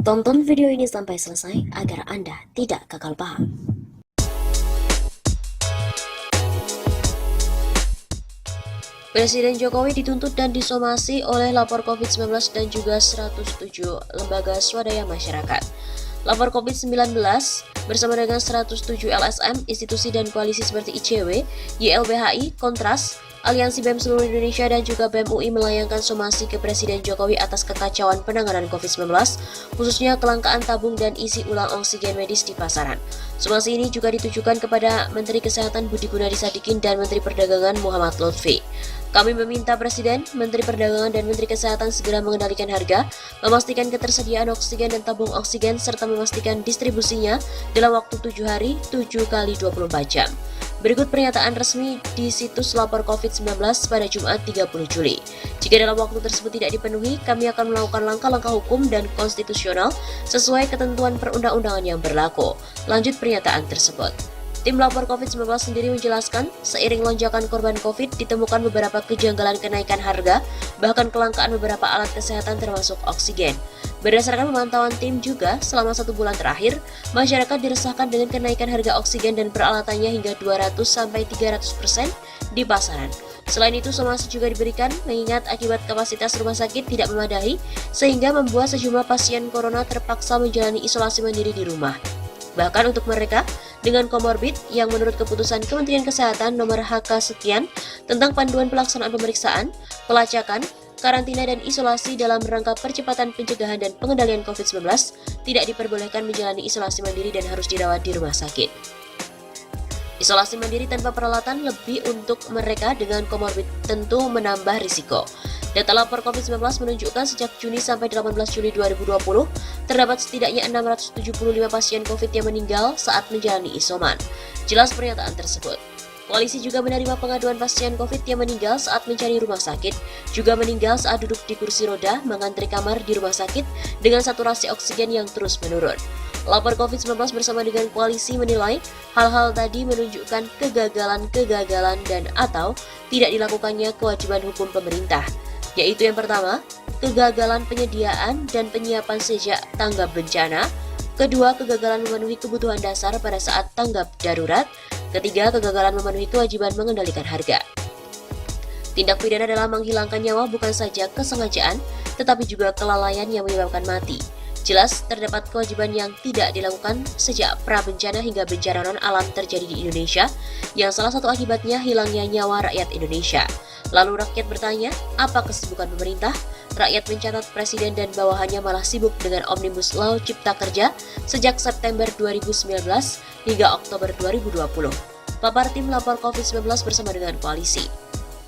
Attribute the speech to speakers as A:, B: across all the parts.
A: Tonton video ini sampai selesai agar Anda tidak gagal paham. Presiden Jokowi dituntut dan disomasi oleh lapor COVID-19 dan juga 107 lembaga swadaya masyarakat. Lapor COVID-19 bersama dengan 107 LSM, institusi dan koalisi seperti ICW, YLBHI, Kontras, Aliansi BEM seluruh Indonesia dan juga BEM UI melayangkan somasi ke Presiden Jokowi atas kekacauan penanganan COVID-19, khususnya kelangkaan tabung dan isi ulang oksigen medis di pasaran. Somasi ini juga ditujukan kepada Menteri Kesehatan Budi Gunadi Sadikin dan Menteri Perdagangan Muhammad Lutfi. Kami meminta Presiden, Menteri Perdagangan dan Menteri Kesehatan segera mengendalikan harga, memastikan ketersediaan oksigen dan tabung oksigen, serta memastikan distribusinya dalam waktu 7 hari, 7 kali 24 jam. Berikut pernyataan resmi di situs lapor COVID-19 pada Jumat 30 Juli. Jika dalam waktu tersebut tidak dipenuhi, kami akan melakukan langkah-langkah hukum dan konstitusional sesuai ketentuan perundang-undangan yang berlaku. Lanjut pernyataan tersebut. Tim lapor COVID-19 sendiri menjelaskan, seiring lonjakan korban COVID ditemukan beberapa kejanggalan kenaikan harga, bahkan kelangkaan beberapa alat kesehatan termasuk oksigen. Berdasarkan pemantauan tim juga, selama 1 bulan terakhir, masyarakat diresahkan dengan kenaikan harga oksigen dan peralatannya hingga 200-300% di pasaran. Selain itu, somasi juga diberikan mengingat akibat kapasitas rumah sakit tidak memadai, sehingga membuat sejumlah pasien corona terpaksa menjalani isolasi mandiri di rumah. Bahkan untuk mereka dengan komorbid yang menurut keputusan Kementerian Kesehatan nomor HK sekian tentang panduan pelaksanaan pemeriksaan, pelacakan, karantina dan isolasi dalam rangka percepatan pencegahan dan pengendalian COVID-19 tidak diperbolehkan menjalani isolasi mandiri dan harus dirawat di rumah sakit. Isolasi mandiri tanpa peralatan lebih untuk mereka dengan komorbid tentu menambah risiko. Data lapor COVID-19 menunjukkan sejak Juni sampai 18 Juli 2020, terdapat setidaknya 675 pasien COVID yang meninggal saat menjalani isoman. Jelas pernyataan tersebut. Koalisi juga menerima pengaduan pasien COVID yang meninggal saat mencari rumah sakit, juga meninggal saat duduk di kursi roda mengantri kamar di rumah sakit dengan saturasi oksigen yang terus menurun. Lapor COVID-19 bersama dengan koalisi menilai hal-hal tadi menunjukkan kegagalan dan atau tidak dilakukannya kewajiban hukum pemerintah, yaitu yang pertama, kegagalan penyediaan dan penyiapan sejak tanggap bencana, kedua, kegagalan memenuhi kebutuhan dasar pada saat tanggap darurat, ketiga, kegagalan memenuhi kewajiban mengendalikan harga. Tindak pidana dalam menghilangkan nyawa bukan saja kesengajaan, tetapi juga kelalaian yang menyebabkan mati. Jelas, terdapat kewajiban yang tidak dilakukan sejak pra-bencana hingga bencana non-alam terjadi di Indonesia, yang salah satu akibatnya hilangnya nyawa rakyat Indonesia. Lalu rakyat bertanya, apa kesibukan pemerintah? Rakyat mencatat presiden dan bawahannya malah sibuk dengan Omnibus Law Cipta Kerja sejak September 2019 hingga Oktober 2020. Papar tim lapor COVID-19 bersama dengan koalisi.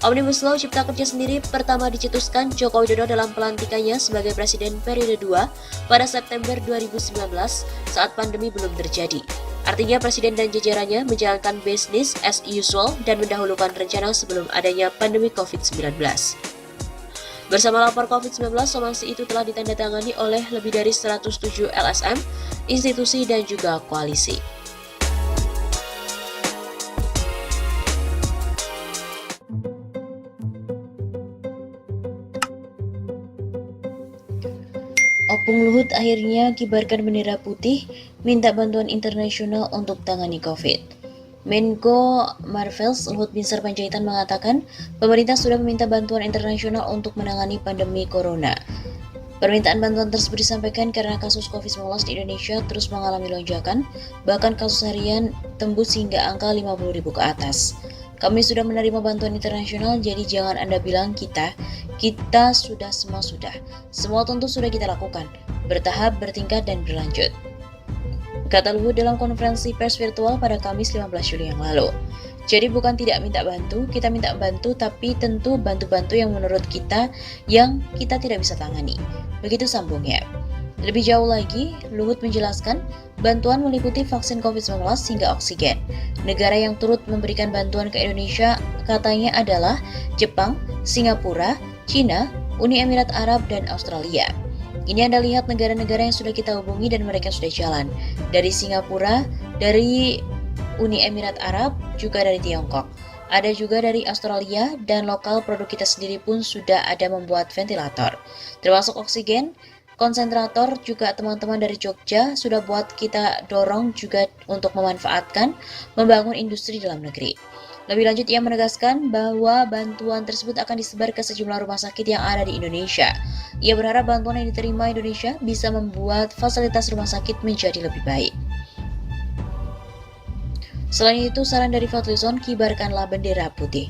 A: Omnibus Law Cipta Kerja sendiri pertama dicetuskan Joko Widodo dalam pelantikannya sebagai Presiden periode 2 pada September 2019 saat pandemi belum terjadi. Artinya Presiden dan jajarannya menjalankan business as usual dan mendahulukan rencana sebelum adanya pandemi COVID-19. Bersama lapor COVID-19, somasi itu telah ditandatangani oleh lebih dari 107 LSM, institusi dan juga koalisi. Opung Luhut akhirnya kibarkan bendera putih, minta bantuan internasional untuk tangani COVID. Menko Marvels Luhut Binsar Panjaitan mengatakan, pemerintah sudah meminta bantuan internasional untuk menangani pandemi corona. Permintaan bantuan tersebut disampaikan karena kasus COVID-19 di Indonesia terus mengalami lonjakan, bahkan kasus harian tembus hingga angka 50.000 ke atas. Kami sudah menerima bantuan internasional, jadi jangan Anda bilang kita sudah sudah. Semua tentu sudah kita lakukan, bertahap, bertingkat, dan berlanjut. Kata Luhut dalam konferensi pers virtual pada Kamis 15 Juli yang lalu. Jadi bukan tidak minta bantu, kita minta bantu, tapi tentu bantu-bantu yang menurut kita yang kita tidak bisa tangani. Begitu sambungnya. Lebih jauh lagi, Luhut menjelaskan, bantuan meliputi vaksin COVID-19 hingga oksigen. Negara yang turut memberikan bantuan ke Indonesia katanya adalah Jepang, Singapura, China, Uni Emirat Arab, dan Australia. Ini Anda lihat negara-negara yang sudah kita hubungi dan mereka sudah jalan. Dari Singapura, dari Uni Emirat Arab, juga dari Tiongkok. Ada juga dari Australia, dan lokal produk kita sendiri pun sudah ada membuat ventilator. Termasuk oksigen, konsentrator juga teman-teman dari Jogja sudah buat kita dorong juga untuk memanfaatkan membangun industri dalam negeri. Lebih lanjut, ia menegaskan bahwa bantuan tersebut akan disebar ke sejumlah rumah sakit yang ada di Indonesia. Ia berharap bantuan yang diterima Indonesia bisa membuat fasilitas rumah sakit menjadi lebih baik. Selain itu, saran dari Fadlizon, kibarkanlah bendera putih.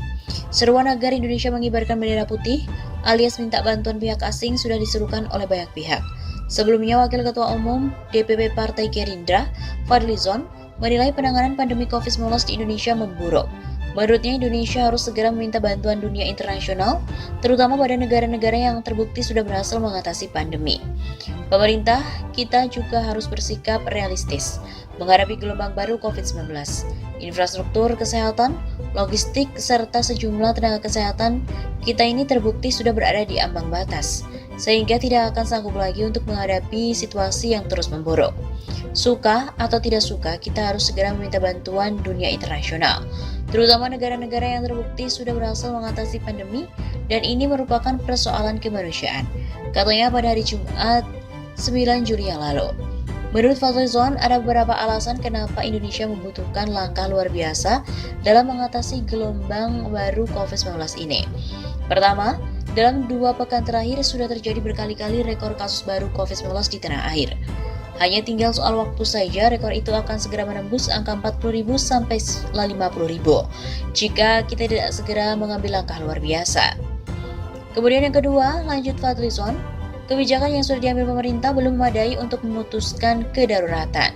A: Seruan agar Indonesia mengibarkan bendera putih alias minta bantuan pihak asing sudah diserukan oleh banyak pihak. Sebelumnya, Wakil Ketua Umum DPP Partai Gerindra, Fadlizon, menilai penanganan pandemi COVID-19 di Indonesia memburuk. Menurutnya, Indonesia harus segera meminta bantuan dunia internasional, terutama pada negara-negara yang terbukti sudah berhasil mengatasi pandemi. Pemerintah kita juga harus bersikap realistis menghadapi gelombang baru COVID-19. Infrastruktur kesehatan, logistik, serta sejumlah tenaga kesehatan kita ini terbukti sudah berada di ambang batas, sehingga tidak akan sanggup lagi untuk menghadapi situasi yang terus memburuk. Suka atau tidak suka, kita harus segera meminta bantuan dunia internasional, terutama negara-negara yang terbukti sudah berhasil mengatasi pandemi, dan ini merupakan persoalan kemanusiaan, katanya pada hari Jumat 9 Juli yang lalu. Menurut Fadlizon, ada beberapa alasan kenapa Indonesia membutuhkan langkah luar biasa dalam mengatasi gelombang baru COVID-19 ini. Pertama, dalam 2 pekan terakhir sudah terjadi berkali-kali rekor kasus baru COVID-19 di tanah air. Hanya tinggal soal waktu saja rekor itu akan segera menembus angka 40.000 sampai 50.000 jika kita tidak segera mengambil langkah luar biasa. Kemudian yang kedua, lanjut Fadlizon, kebijakan yang sudah diambil pemerintah belum memadai untuk memutuskan kedaruratan.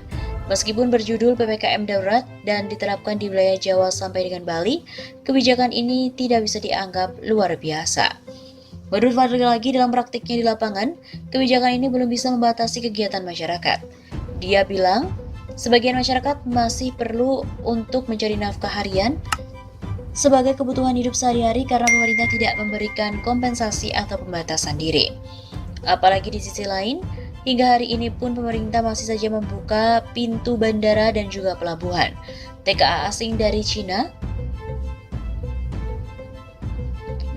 A: Meskipun berjudul PPKM darurat dan diterapkan di wilayah Jawa sampai dengan Bali, kebijakan ini tidak bisa dianggap luar biasa. Menurut Fadli lagi, dalam praktiknya di lapangan, kebijakan ini belum bisa membatasi kegiatan masyarakat. Dia bilang, sebagian masyarakat masih perlu untuk mencari nafkah harian sebagai kebutuhan hidup sehari-hari karena pemerintah tidak memberikan kompensasi atau pembatasan diri. Apalagi di sisi lain, hingga hari ini pun pemerintah masih saja membuka pintu bandara dan juga pelabuhan. TKA asing dari Cina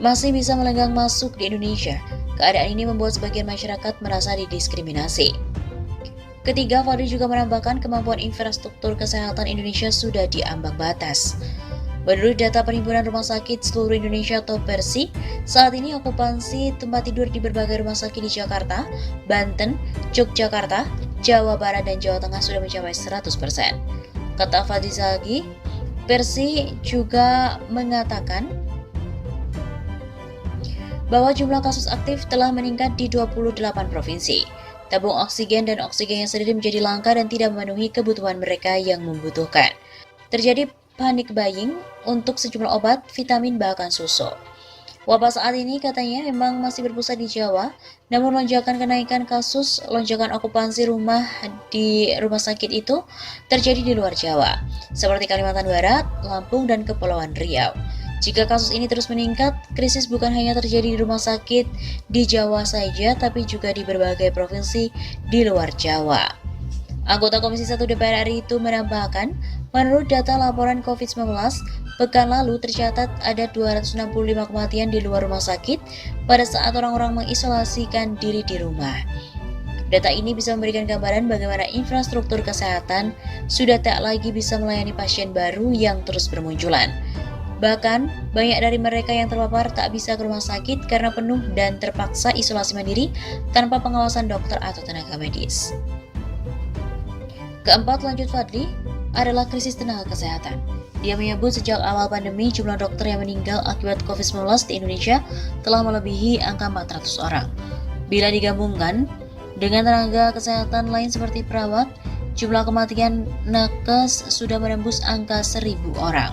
A: masih bisa melenggang masuk di Indonesia. Keadaan ini membuat sebagian masyarakat merasa didiskriminasi. Ketiga, Fadli juga menambahkan kemampuan infrastruktur kesehatan Indonesia sudah di ambang batas. Menurut data Perhimpunan Rumah Sakit Seluruh Indonesia atau PERSI, saat ini okupansi tempat tidur di berbagai rumah sakit di Jakarta, Banten, Yogyakarta, Jawa Barat, dan Jawa Tengah sudah mencapai 100%. Kata Fadli lagi, PERSI juga mengatakan bahwa jumlah kasus aktif telah meningkat di 28 provinsi. Tabung oksigen dan oksigen yang sendiri menjadi langka dan tidak memenuhi kebutuhan mereka yang membutuhkan. Terjadi panic buying untuk sejumlah obat, vitamin, bahkan susu. Wabah saat ini katanya memang masih berpusat di Jawa, namun lonjakan kenaikan kasus, lonjakan okupansi rumah di rumah sakit itu terjadi di luar Jawa, seperti Kalimantan Barat, Lampung, dan Kepulauan Riau. Jika kasus ini terus meningkat, krisis bukan hanya terjadi di rumah sakit di Jawa saja, tapi juga di berbagai provinsi di luar Jawa. Anggota Komisi 1 DPR RI itu menambahkan, menurut data laporan COVID-19, pekan lalu tercatat ada 265 kematian di luar rumah sakit pada saat orang-orang mengisolasikan diri di rumah. Data ini bisa memberikan gambaran bagaimana infrastruktur kesehatan sudah tak lagi bisa melayani pasien baru yang terus bermunculan. Bahkan, banyak dari mereka yang terpapar tak bisa ke rumah sakit karena penuh dan terpaksa isolasi mandiri tanpa pengawasan dokter atau tenaga medis. Keempat, lanjut Fadli, adalah krisis tenaga kesehatan. Dia menyebut sejak awal pandemi, jumlah dokter yang meninggal akibat COVID-19 di Indonesia telah melebihi angka 400 orang. Bila digabungkan dengan tenaga kesehatan lain seperti perawat, jumlah kematian nakes sudah menembus angka 1.000 orang.